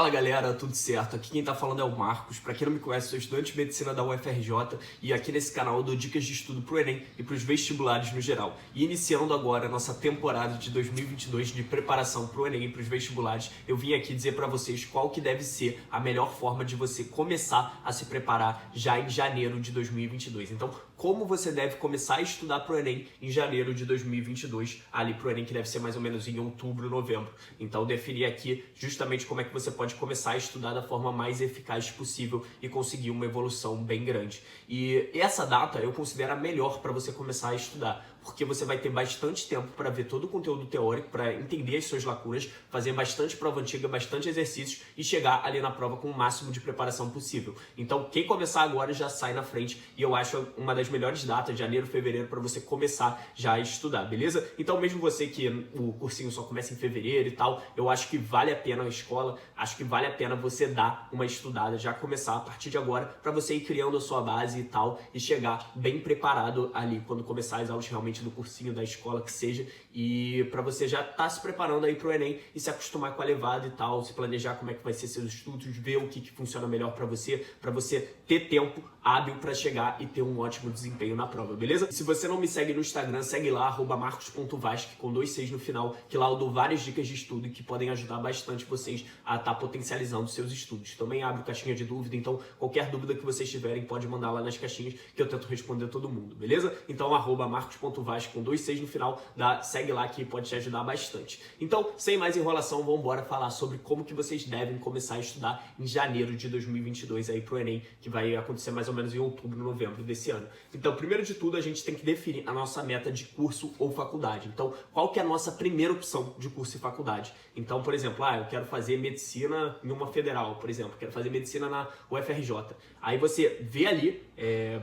Fala galera, tudo certo? Aqui quem tá falando é o Marcos. Pra quem não me conhece, sou estudante de medicina da UFRJ e aqui nesse canal eu dou dicas de estudo pro Enem e pros vestibulares no geral. E iniciando agora a nossa temporada de 2022 de preparação pro Enem e pros vestibulares, eu vim aqui dizer pra vocês qual que deve ser a melhor forma de você começar a se preparar já em janeiro de 2022. Então, como você deve começar a estudar pro Enem em janeiro de 2022, ali pro Enem que deve ser mais ou menos em outubro, novembro. Então, eu defini aqui justamente como é que você pode começar a estudar da forma mais eficaz possível e conseguir uma evolução bem grande. E essa data eu considero a melhor para você começar a estudar, porque você vai ter bastante tempo para ver todo o conteúdo teórico, para entender as suas lacunas, fazer bastante prova antiga, bastante exercícios e chegar ali na prova com o máximo de preparação possível. Então, quem começar agora já sai na frente e eu acho uma das melhores datas, janeiro, fevereiro, para você começar já a estudar, beleza? Então, mesmo você que o cursinho só começa em fevereiro e tal, eu acho que vale a pena a escola, acho que vale a pena você dar uma estudada, já começar a partir de agora, para você ir criando a sua base e tal, e chegar bem preparado ali, quando começar as aulas realmente do cursinho, da escola, que seja, e para você já estar se preparando aí pro Enem e se acostumar com a levada e tal, se planejar como é que vai ser seus estudos, ver o que funciona melhor para você ter tempo hábil para chegar e ter um ótimo desempenho na prova, beleza? E se você não me segue no Instagram, segue lá, @marcos.vasque, com 2 Cs no final, que lá eu dou várias dicas de estudo que podem ajudar bastante vocês a estar potencializando seus estudos. Também abro caixinha de dúvida, então qualquer dúvida que vocês tiverem pode mandar lá nas caixinhas que eu tento responder todo mundo, beleza? Então @marcos.vasque, com 2 Cs no final, segue lá que pode te ajudar bastante. Então, sem mais enrolação, vamos embora falar sobre como que vocês devem começar a estudar em janeiro de 2022 aí pro Enem, que vai acontecer mais ou menos em outubro, novembro desse ano. Então, primeiro de tudo, a gente tem que definir a nossa meta de curso ou faculdade. Então, qual que é a nossa primeira opção de curso e faculdade? Então, por exemplo, eu quero fazer medicina em uma federal, por exemplo, quero fazer medicina na UFRJ. Aí você vê ali,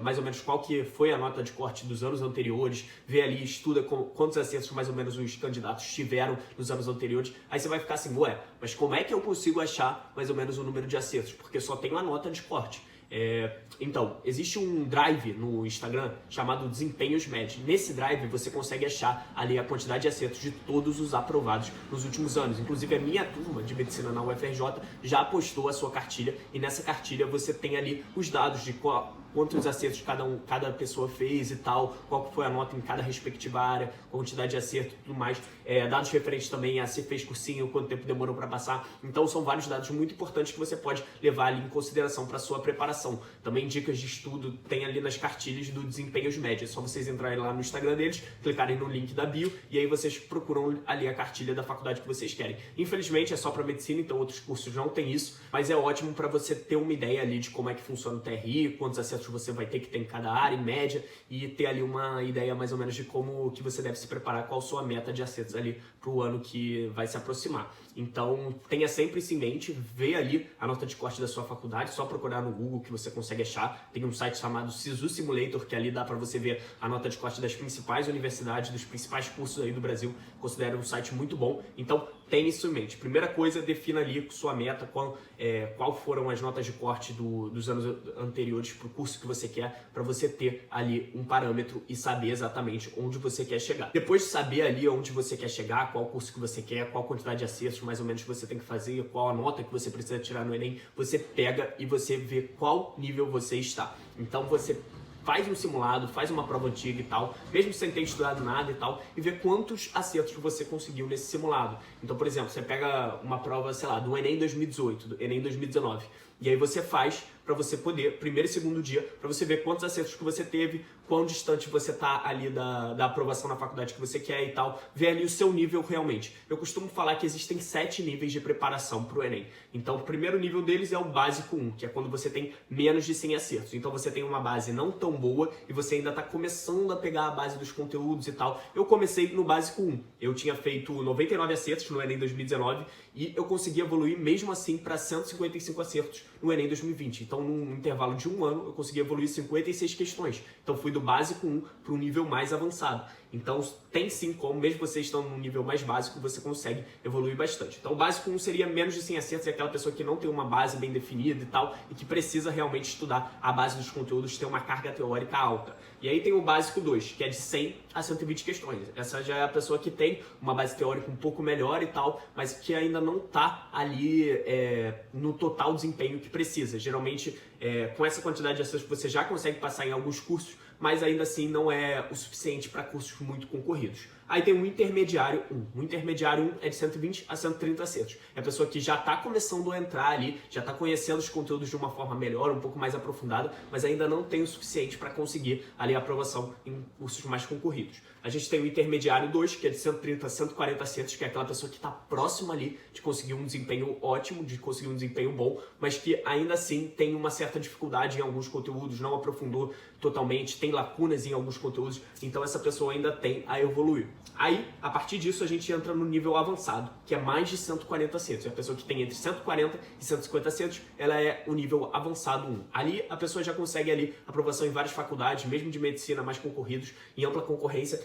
mais ou menos qual que foi a nota de corte dos anos anteriores, vê ali, estuda quantos acertos mais ou menos os candidatos tiveram nos anos anteriores, aí você vai ficar assim, mas como é que eu consigo achar mais ou menos o número de acertos? Porque só tem uma nota de corte. Então, existe um drive no Instagram chamado Desempenhos Med. Nesse drive você consegue achar ali a quantidade de acertos de todos os aprovados nos últimos anos. Inclusive a minha turma de medicina na UFRJ já postou a sua cartilha e nessa cartilha você tem ali os dados de quantos acertos cada pessoa fez e tal, qual foi a nota em cada respectiva área, quantidade de acerto e tudo mais, dados referentes também a se fez cursinho, quanto tempo demorou para passar. Então são vários dados muito importantes que você pode levar ali em consideração para sua preparação. Também dicas de estudo tem ali nas cartilhas do Desempenhos Médios. É só vocês entrarem lá no Instagram deles, clicarem no link da bio e aí vocês procuram ali a cartilha da faculdade que vocês querem. Infelizmente é só para medicina, então outros cursos não tem isso, mas é ótimo para você ter uma ideia ali de como é que funciona o TRI, quantos acertos você vai ter que ter em cada área, em média, e ter ali uma ideia mais ou menos de como que você deve se preparar, qual a sua meta de acertos ali para o ano que vai se aproximar. Então, tenha sempre isso em mente, vê ali a nota de corte da sua faculdade, só procurar no Google que você consegue achar. Tem um site chamado Sisu Simulator, que ali dá para você ver a nota de corte das principais universidades, dos principais cursos aí do Brasil. Considero um site muito bom. Então, tenha isso em mente. Primeira coisa, defina ali sua meta, qual foram as notas de corte dos anos anteriores para o curso que você quer, para você ter ali um parâmetro e saber exatamente onde você quer chegar. Depois de saber ali onde você quer chegar, qual curso que você quer, qual quantidade de acertos mais ou menos que você tem que fazer, qual a nota que você precisa tirar no Enem, você pega e você vê qual nível você está. Então você faz um simulado, faz uma prova antiga e tal, mesmo sem ter estudado nada e tal, e vê quantos acertos você conseguiu nesse simulado. Então, por exemplo, você pega uma prova, sei lá, do Enem 2018, do Enem 2019, e aí você faz para você poder, primeiro e segundo dia, para você ver quantos acertos que você teve, quão distante você tá ali da aprovação na faculdade que você quer e tal, ver ali o seu nível realmente. Eu costumo falar que existem 7 níveis de preparação para o Enem. Então, o primeiro nível deles é o básico 1, que é quando você tem menos de 100 acertos. Então, você tem uma base não tão boa e você ainda está começando a pegar a base dos conteúdos e tal. Eu comecei no básico 1. Eu tinha feito 99 acertos no Enem 2019 e eu consegui evoluir mesmo assim para 155 acertos no Enem 2020. Então, num intervalo de um ano, eu consegui evoluir 56 questões. Então, fui do básico 1 para o nível mais avançado. Então tem sim como, mesmo você estando num nível mais básico, você consegue evoluir bastante. Então o básico 1 seria menos de 100 acertos, é aquela pessoa que não tem uma base bem definida e tal, e que precisa realmente estudar a base dos conteúdos, ter uma carga teórica alta. E aí tem o básico 2, que é de 100 a 120 questões. Essa já é a pessoa que tem uma base teórica um pouco melhor e tal, mas que ainda não está ali no total desempenho que precisa. Geralmente, com essa quantidade de acertos, você já consegue passar em alguns cursos, mas ainda assim não é o suficiente para cursos muito concorridos. Aí tem o intermediário 1. O intermediário 1 é de 120 a 130 acertos. É a pessoa que já está começando a entrar ali, já está conhecendo os conteúdos de uma forma melhor, um pouco mais aprofundada, mas ainda não tem o suficiente para conseguir ali a aprovação em cursos mais concorridos. A gente tem o intermediário 2, que é de 130 a 140 acertos, que é aquela pessoa que está próxima ali de conseguir um desempenho ótimo, de conseguir um desempenho bom, mas que ainda assim tem uma certa dificuldade em alguns conteúdos, não aprofundou totalmente, tem lacunas em alguns conteúdos, então essa pessoa ainda tem a evoluir. Aí, a partir disso, a gente entra no nível avançado, que é mais de 140 acertos. É a pessoa que tem entre 140 e 150 acertos, ela é o nível avançado 1. Ali, a pessoa já consegue ali aprovação em várias faculdades, mesmo de medicina mais concorridos, em ampla concorrência,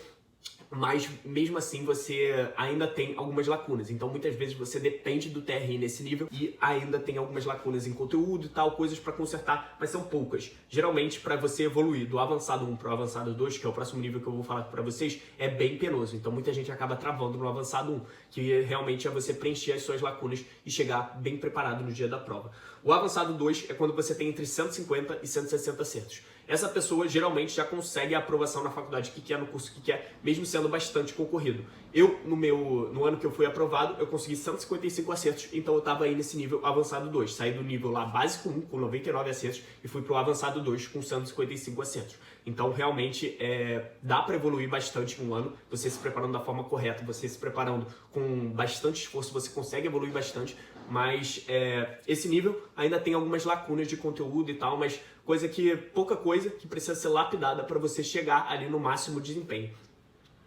mas mesmo assim você ainda tem algumas lacunas. Então muitas vezes você depende do TRI nesse nível e ainda tem algumas lacunas em conteúdo e tal, coisas para consertar, mas são poucas. Geralmente para você evoluir do avançado 1 para o avançado 2, que é o próximo nível que eu vou falar para vocês, é bem penoso. Então muita gente acaba travando no avançado 1, que realmente é você preencher as suas lacunas e chegar bem preparado no dia da prova. O avançado 2 é quando você tem entre 150 e 160 acertos. Essa pessoa geralmente já consegue a aprovação na faculdade que quer, no curso que quer, mesmo sendo bastante concorrido. Eu, no ano que eu fui aprovado, eu consegui 155 acertos, então eu estava aí nesse nível avançado 2. Saí do nível lá básico 1 com 99 acertos e fui para o avançado 2 com 155 acertos. Então realmente dá para evoluir bastante em um ano, você se preparando da forma correta, você se preparando com bastante esforço, você consegue evoluir bastante, mas esse nível ainda tem algumas lacunas de conteúdo e tal, mas pouca coisa que precisa ser lapidada para você chegar ali no máximo desempenho.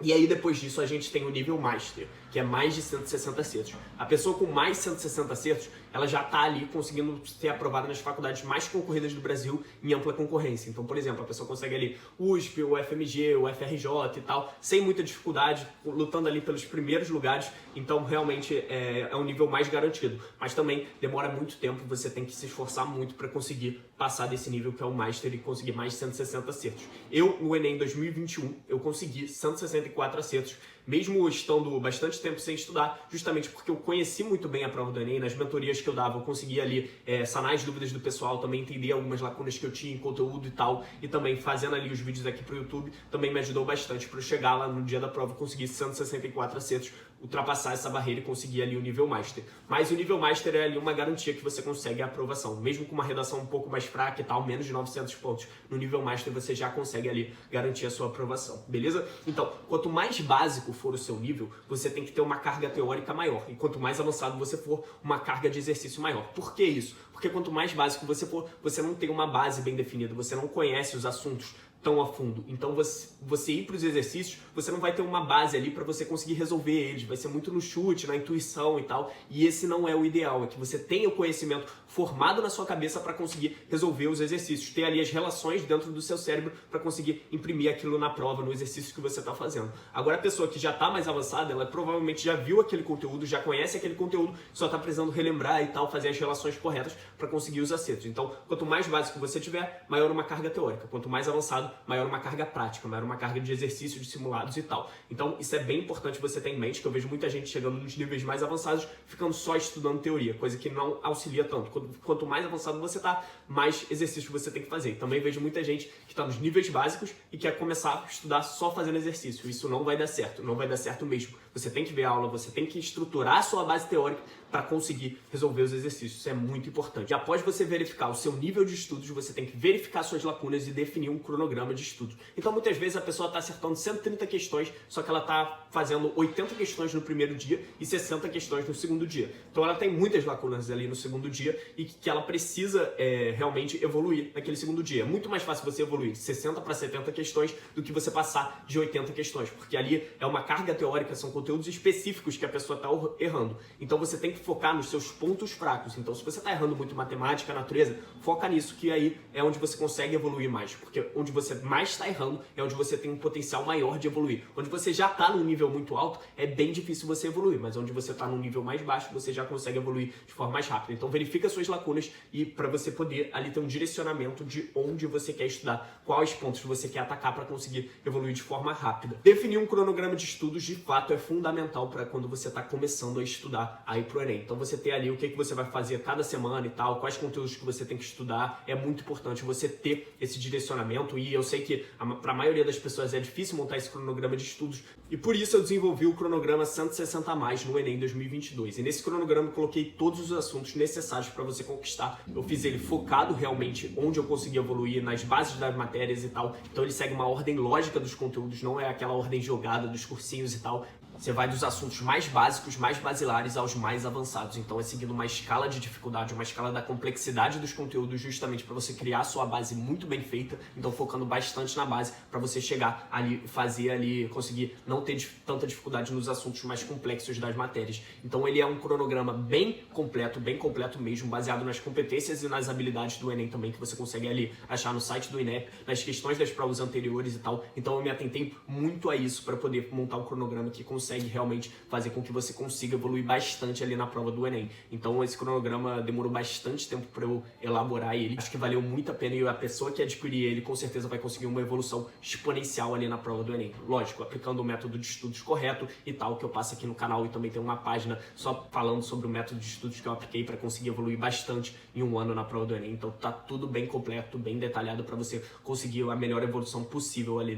E aí depois disso a gente tem o nível Master, que é mais de 160 acertos. A pessoa com mais 160 acertos, ela já está ali conseguindo ser aprovada nas faculdades mais concorridas do Brasil em ampla concorrência. Então, por exemplo, a pessoa consegue ali o USP, o FMG, o FRJ e tal, sem muita dificuldade, lutando ali pelos primeiros lugares. Então, realmente é um nível mais garantido. Mas também demora muito tempo, você tem que se esforçar muito para conseguir passar desse nível que é o Master e conseguir mais de 160 acertos. Eu, no Enem 2021, eu consegui 164 acertos, mesmo estando bastante tempo sem estudar, justamente porque eu conheci muito bem a prova do Enem, nas mentorias que eu dava, eu conseguia ali sanar as dúvidas do pessoal, também entender algumas lacunas que eu tinha em conteúdo e tal, e também fazendo ali os vídeos aqui pro YouTube, também me ajudou bastante para eu chegar lá no dia da prova e conseguir 164 acertos, ultrapassar essa barreira e conseguir ali o nível Master. Mas o nível Master é ali uma garantia que você consegue a aprovação, mesmo com uma redação um pouco mais fraca e tal, menos de 900 pontos, no nível Master você já consegue ali garantir a sua aprovação, beleza? Então, quanto mais básico for o seu nível, você tem que ter uma carga teórica maior, e quanto mais avançado você for, uma carga de exercício maior. Por que isso? Porque quanto mais básico você for, você não tem uma base bem definida, você não conhece os assuntos tão a fundo. Então você ir para os exercícios, você não vai ter uma base ali para você conseguir resolver eles, vai ser muito no chute, na intuição e tal, e esse não é o ideal, é que você tenha o conhecimento formado na sua cabeça para conseguir resolver os exercícios, ter ali as relações dentro do seu cérebro para conseguir imprimir aquilo na prova, no exercício que você está fazendo. Agora a pessoa que já está mais avançada, ela provavelmente já viu aquele conteúdo, já conhece aquele conteúdo, só está precisando relembrar e tal, fazer as relações corretas para conseguir os acertos. Então, quanto mais básico você tiver, maior uma carga teórica, quanto mais avançado, maior uma carga prática, maior uma carga de exercício, de simulados e tal. Então isso é bem importante você ter em mente, que eu vejo muita gente chegando nos níveis mais avançados, ficando só estudando teoria, coisa que não auxilia tanto. Quanto mais avançado você está, mais exercício você tem que fazer. Também vejo muita gente que está nos níveis básicos e quer começar a estudar só fazendo exercício. Isso não vai dar certo, não vai dar certo mesmo. Você tem que ver a aula, você tem que estruturar a sua base teórica para conseguir resolver os exercícios. Isso é muito importante. E após você verificar o seu nível de estudos, você tem que verificar suas lacunas e definir um cronograma de estudos. Então, muitas vezes a pessoa está acertando 130 questões, só que ela está fazendo 80 questões no primeiro dia e 60 questões no segundo dia. Então, ela tem muitas lacunas ali no segundo dia e que ela precisa realmente evoluir naquele segundo dia. É muito mais fácil você evoluir de 60 para 70 questões do que você passar de 80 questões, porque ali é uma carga teórica, são conteúdos específicos que a pessoa está errando. Então, você tem que que focar nos seus pontos fracos. Então, se você está errando muito matemática, natureza, foca nisso, que aí é onde você consegue evoluir mais. Porque onde você mais está errando é onde você tem um potencial maior de evoluir. Onde você já está num nível muito alto, é bem difícil você evoluir. Mas onde você está num nível mais baixo, você já consegue evoluir de forma mais rápida. Então, verifica suas lacunas e para você poder ali ter um direcionamento de onde você quer estudar, quais pontos você quer atacar para conseguir evoluir de forma rápida. Definir um cronograma de estudos, de fato, é fundamental para quando você está começando a estudar aí pro Enem. Então, você ter ali o que você vai fazer cada semana e tal, quais conteúdos que você tem que estudar, é muito importante você ter esse direcionamento. E eu sei que para a maioria das pessoas é difícil montar esse cronograma de estudos, e por isso eu desenvolvi o cronograma 160+ no Enem 2022. E nesse cronograma eu coloquei todos os assuntos necessários para você conquistar. Eu fiz ele focado realmente onde eu consegui evoluir, nas bases das matérias e tal. Então ele segue uma ordem lógica dos conteúdos, não é aquela ordem jogada dos cursinhos e tal. Você vai dos assuntos mais básicos, mais basilares aos mais avançados. Então é seguindo uma escala de dificuldade, uma escala da complexidade dos conteúdos, justamente para você criar a sua base muito bem feita. Então focando bastante na base para você chegar ali, fazer ali, conseguir não ter tanta dificuldade nos assuntos mais complexos das matérias. Então ele é um cronograma bem completo mesmo, baseado nas competências e nas habilidades do Enem também, que você consegue ali achar no site do INEP, nas questões das provas anteriores e tal. Então eu me atentei muito a isso para poder montar um cronograma que consegue realmente fazer com que você consiga evoluir bastante ali na prova do Enem. Então esse cronograma demorou bastante tempo para eu elaborar ele. Acho que valeu muito a pena e a pessoa que adquirir ele com certeza vai conseguir uma evolução exponencial ali na prova do Enem. Lógico, aplicando o método de estudos correto e tal, que eu passo aqui no canal, e também tem uma página só falando sobre o método de estudos que eu apliquei para conseguir evoluir bastante em um ano na prova do Enem. Então tá tudo bem completo, bem detalhado para você conseguir a melhor evolução possível ali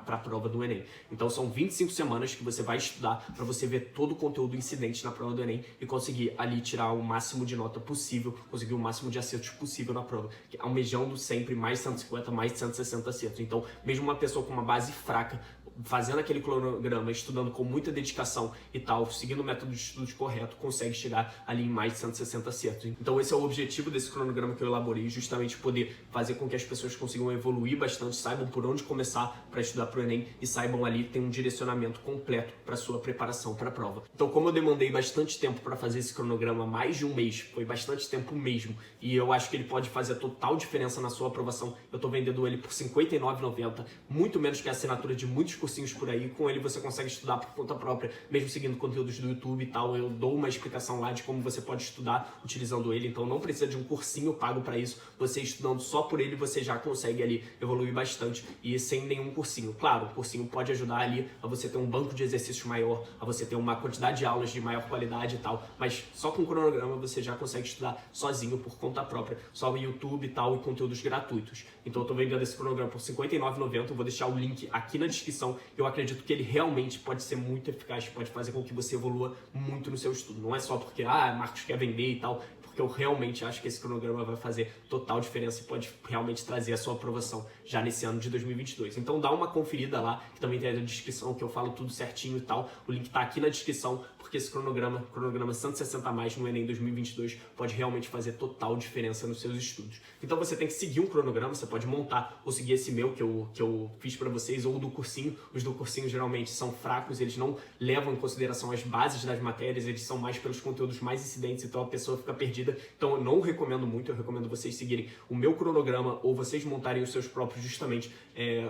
para a prova do Enem. Então são 25 semanas que você vai estudar para você ver todo o conteúdo incidente na prova do Enem e conseguir ali tirar o máximo de nota possível, conseguir o máximo de acertos possível na prova, almejando sempre mais 150, mais 160 acertos. Então, mesmo uma pessoa com uma base fraca, fazendo aquele cronograma, estudando com muita dedicação e tal, seguindo o método de estudos correto, consegue chegar ali em mais de 160 acertos. Então esse é o objetivo desse cronograma que eu elaborei, justamente poder fazer com que as pessoas consigam evoluir bastante, saibam por onde começar para estudar para o Enem e saibam ali ter um direcionamento completo para sua preparação para a prova. Então, como eu demandei bastante tempo para fazer esse cronograma, mais de um mês, foi bastante tempo mesmo, e eu acho que ele pode fazer total diferença na sua aprovação. Eu estou vendendo ele por R$ 59,90, muito menos que a assinatura de muitos cursinhos por aí. Com ele você consegue estudar por conta própria, mesmo seguindo conteúdos do YouTube e tal. Eu dou uma explicação lá de como você pode estudar utilizando ele, então não precisa de um cursinho pago para isso. Você estudando só por ele, você já consegue ali evoluir bastante e sem nenhum cursinho. Claro, o cursinho pode ajudar ali a você ter um banco de exercícios maior, a você ter uma quantidade de aulas de maior qualidade e tal, mas só com o cronograma você já consegue estudar sozinho por conta própria, só no YouTube e tal, e conteúdos gratuitos. Então eu tô vendendo esse cronograma por R$ 59,90, eu vou deixar o link aqui na descrição. Eu acredito que ele realmente pode ser muito eficaz, pode fazer com que você evolua muito no seu estudo. Não é só porque, Marcos quer vender e tal, porque eu realmente acho que esse cronograma vai fazer total diferença e pode realmente trazer a sua aprovação já nesse ano de 2022. Então dá uma conferida lá, que também tem a descrição, que eu falo tudo certinho e tal. O link tá aqui na descrição, porque esse cronograma 160+ no Enem 2022, pode realmente fazer total diferença nos seus estudos. Então você tem que seguir um cronograma, você pode montar ou seguir esse meu que eu fiz para vocês, ou do cursinho. Os do cursinho geralmente são fracos, eles não levam em consideração as bases das matérias, eles são mais pelos conteúdos mais incidentes, então a pessoa fica perdida. Então eu não recomendo muito, eu recomendo vocês seguirem o meu cronograma ou vocês montarem os seus próprios, justamente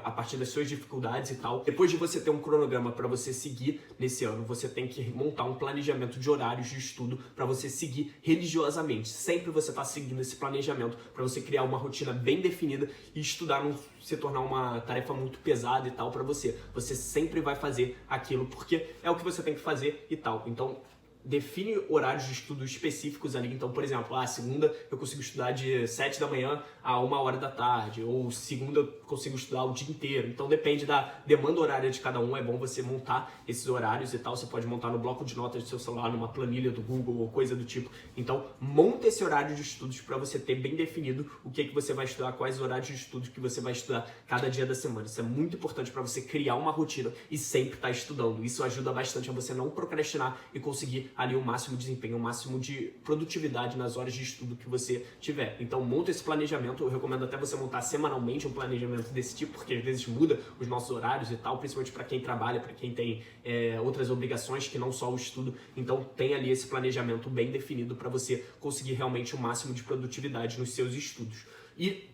a partir das suas dificuldades e tal. Depois de você ter um cronograma para você seguir nesse ano, você tem que montar um planejamento de horários de estudo para você seguir religiosamente. Sempre você está seguindo esse planejamento para você criar uma rotina bem definida e estudar não se tornar uma tarefa muito pesada e tal para você. Você sempre vai fazer aquilo porque é o que você tem que fazer e tal. Então define horários de estudo específicos ali. Então, por exemplo, segunda eu consigo estudar de 7 da manhã a 1h da tarde, ou segunda eu consigo estudar o dia inteiro. Então depende da demanda horária de cada um. É bom você montar esses horários e tal. Você pode montar no bloco de notas do seu celular, numa planilha do Google ou coisa do tipo. Então monta esse horário de estudos para você ter bem definido o que você vai estudar, quais horários de estudos que você vai estudar cada dia da semana. Isso é muito importante para você criar uma rotina e sempre estar estudando. Isso ajuda bastante a você não procrastinar e conseguir ali o máximo desempenho, o máximo de produtividade nas horas de estudo que você tiver. Então monta esse planejamento, eu recomendo até você montar semanalmente um planejamento desse tipo, porque às vezes muda os nossos horários e tal, principalmente para quem trabalha, para quem tem outras obrigações que não só o estudo. Então tem ali esse planejamento bem definido para você conseguir realmente o máximo de produtividade nos seus estudos. E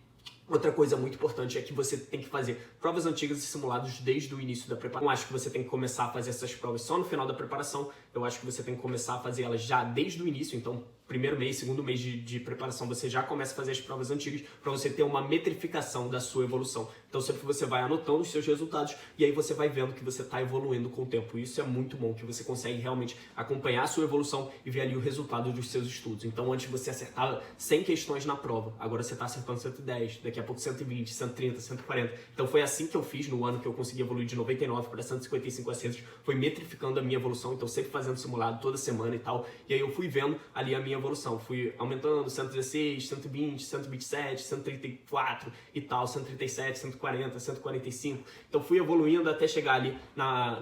outra coisa muito importante é que você tem que fazer provas antigas e simulados desde o início da preparação. Não acho que você tem que começar a fazer essas provas só no final da preparação, eu acho que você tem que começar a fazer elas já desde o início. Então, primeiro mês, segundo mês de preparação, você já começa a fazer as provas antigas para você ter uma metrificação da sua evolução. Então, sempre você vai anotando os seus resultados e aí você vai vendo que você está evoluindo com o tempo. Isso é muito bom, que você consegue realmente acompanhar a sua evolução e ver ali o resultado dos seus estudos. Então, antes você acertava 100 questões na prova, agora você está acertando 110, daqui a pouco 120, 130, 140. Então, foi assim que eu fiz no ano que eu consegui evoluir de 99 para 155 acertos. Foi metrificando a minha evolução, então sempre fazendo simulado toda semana e tal. E aí eu fui vendo ali a minha evolução. Fui aumentando 116, 120, 127, 134 e tal, 137, 140, 145. Então fui evoluindo até chegar ali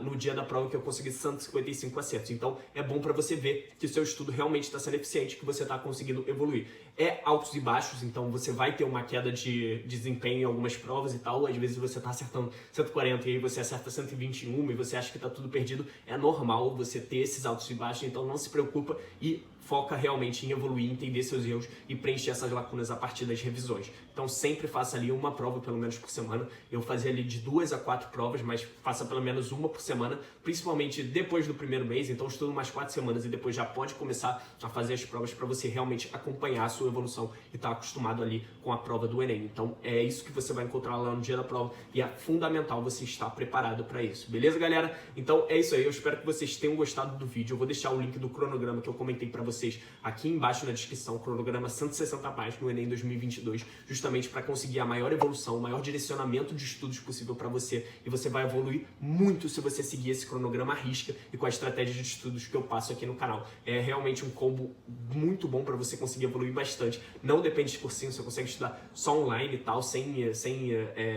no dia da prova que eu consegui 155 acertos. Então é bom para você ver que o seu estudo realmente está sendo eficiente, que você está conseguindo evoluir. É altos e baixos, então você vai ter uma queda de desempenho em algumas provas e tal. Às vezes você está acertando 140 e aí você acerta 121 e você acha que está tudo perdido. É normal você ter esses altos e baixos, então não se preocupa e foca realmente em evoluir, entender seus erros e preencher essas lacunas a partir das revisões. Então sempre faça ali uma prova pelo menos por semana. Eu fazia ali de 2 a 4 provas, mas faça pelo menos uma por semana, principalmente depois do primeiro mês. Então estuda umas 4 semanas e depois já pode começar a fazer as provas para você realmente acompanhar a sua evolução e estar acostumado ali com a prova do Enem. Então é isso que você vai encontrar lá no dia da prova e é fundamental você estar preparado para isso. Beleza, galera? Então é isso aí. Eu espero que vocês tenham gostado do vídeo. Eu vou deixar o link do cronograma que eu comentei para vocês aqui embaixo na descrição, cronograma 160 páginas no Enem 2022, justamente para conseguir a maior evolução, o maior direcionamento de estudos possível para você, e você vai evoluir muito se você seguir esse cronograma à risca e com a estratégia de estudos que eu passo aqui no canal. É realmente um combo muito bom para você conseguir evoluir bastante. Não depende de cursinho, você consegue estudar só online e tal, sem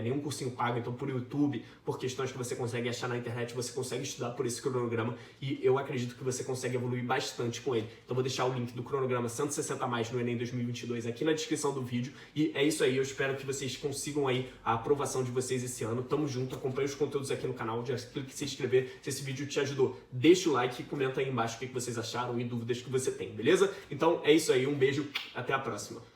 nenhum cursinho pago, então por YouTube, por questões que você consegue achar na internet, você consegue estudar por esse cronograma e eu acredito que você consegue evoluir bastante com ele. Então vou deixar o link do cronograma 160 mais no Enem 2022 aqui na descrição do vídeo. E é isso aí, eu espero que vocês consigam aí a aprovação de vocês esse ano. Tamo junto, acompanhe os conteúdos aqui no canal, já clique em se inscrever se esse vídeo te ajudou. Deixa o like e comenta aí embaixo o que vocês acharam e dúvidas que você tem, beleza? Então é isso aí, um beijo, até a próxima.